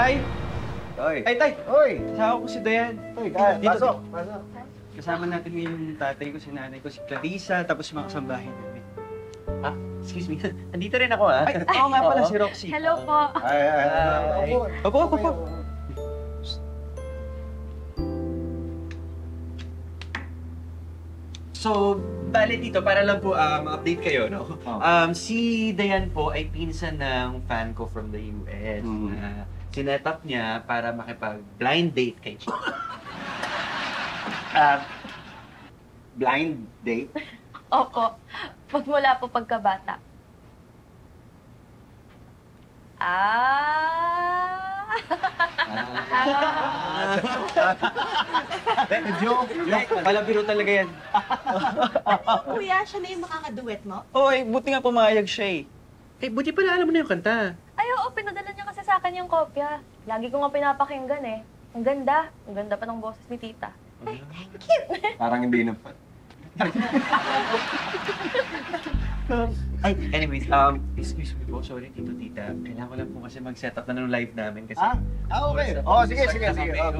Tay? Oy. Ay, Tay! Oy! Kasama ko si Dayan. Oy, Dito. pasok. Kasama natin ngayon yung tatay ko, si nanay ko, si Clarissa, tapos mga kasambahin namin. Ah, excuse me. Andito rin ako, ah. Ay, oo nga pala, si Roxy. Hello po. Ay. Opo. So, bale dito, para lang po ma-update kayo, no? Si Dayan po ay pinsan ng fan ko from the US. Na sinet up niya para makipag-blind date kay Chico. Blind date? Opo. Magmula po pagkabata. Joke! Palabiro talaga yan. Kuya, siya na yung makakaduet mo? Oo, buti nga pumayag siya eh. Buti pala alam mo na yung kanta. Ay, oo, pinadala niya kasi sa akin yung kopya. Lagi ko nga pinapakinggan eh. Ang ganda. Ang ganda pa ng boses ni tita. Ay, thank you. Parang hindi na pa. Ay, anyways, excuse me po, sorry tita. Kailangan ko lang po kasi mag-set up na ng live namin kasi... Okay. Sige.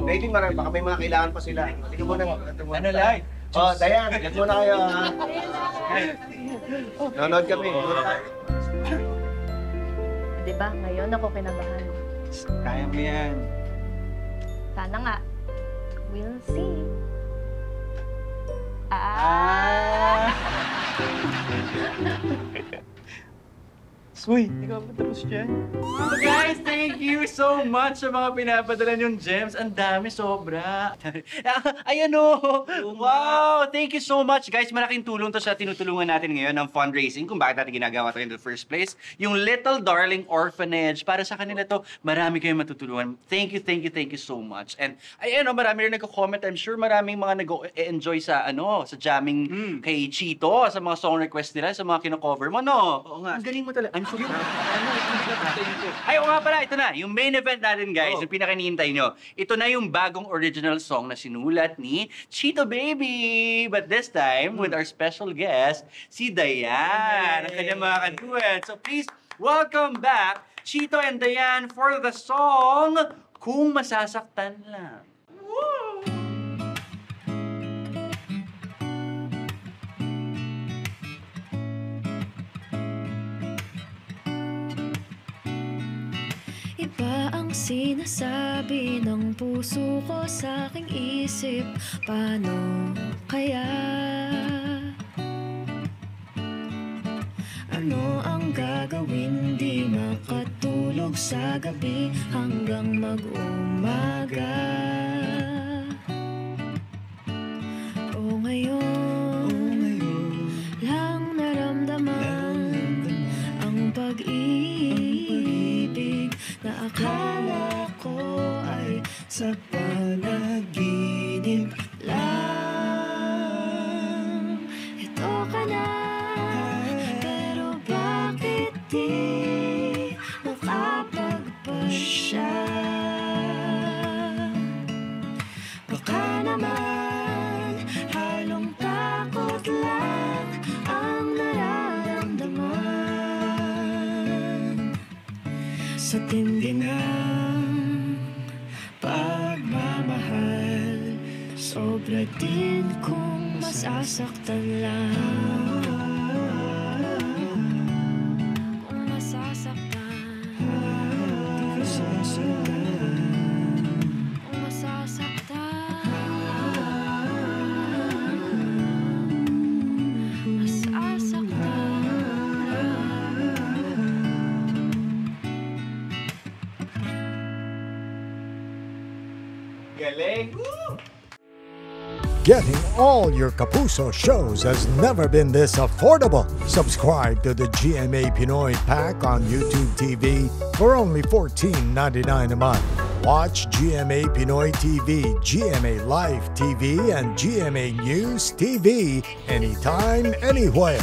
Waiting marami, baka may mga kailangan pa sila. Sige muna. Ano live? Dayan, get muna kayo, ha? Nanonood kami. Diba, ngayon ako kinabahan. Kaya mo yan. Sana nga. We'll see. Uy, ikaw ba tapos dyan? So guys, thank you so much sa mga pinapadala niyong gems. Ang dami, sobra. Ayan o! Wow! Thank you so much, guys. Malaking tulong to sa tinutulungan natin ngayon ng fundraising kung bakit natin ginagawa ito in the first place. Yung Little Darling Orphanage, para sa kanila to, marami kayong matutulungan. Thank you so much. And ayan o, marami rin nagko-comment. I'm sure maraming mga nag-enjoy sa sa jamming kay Chito, sa mga song request nila, sa mga kino-cover mo, no? Oo nga. Ang galing mo talaga. I'm so proud. Ay, oo nga pala, ito na. Yung main event natin, guys, yung pinakanihintay nyo. Ito na yung bagong original song na sinulat ni Chito Baby. But this time, with our special guest, si Dayan, ang kanyang mga kaduet. So please, welcome back, Chito and Dayan, for the song, Kung Masasaktan Lang. Woo! Iba ang sinasabi ng puso ko sa aking isip. Paano kaya? Ano ang gagawin? Di makatulog sa gabi hanggang mag-umaga. O ngayon lang naramdaman ang pag-ibig na akala ko ay sa panaginip lang. Ito ka na, pero bakit di makapagpasya? Baka naman halong takot lang ang nararamdaman sa tindi ng pagmamahal. Sobra din kung masasaktan lang. Kung masasaktan, kung masasaktan, Galing! Getting all your Kapuso shows has never been this affordable. Subscribe to the GMA Pinoy Pack on YouTube TV for only $14.99 a month. Watch GMA Pinoy TV, GMA Live TV, and GMA News TV anytime, anywhere.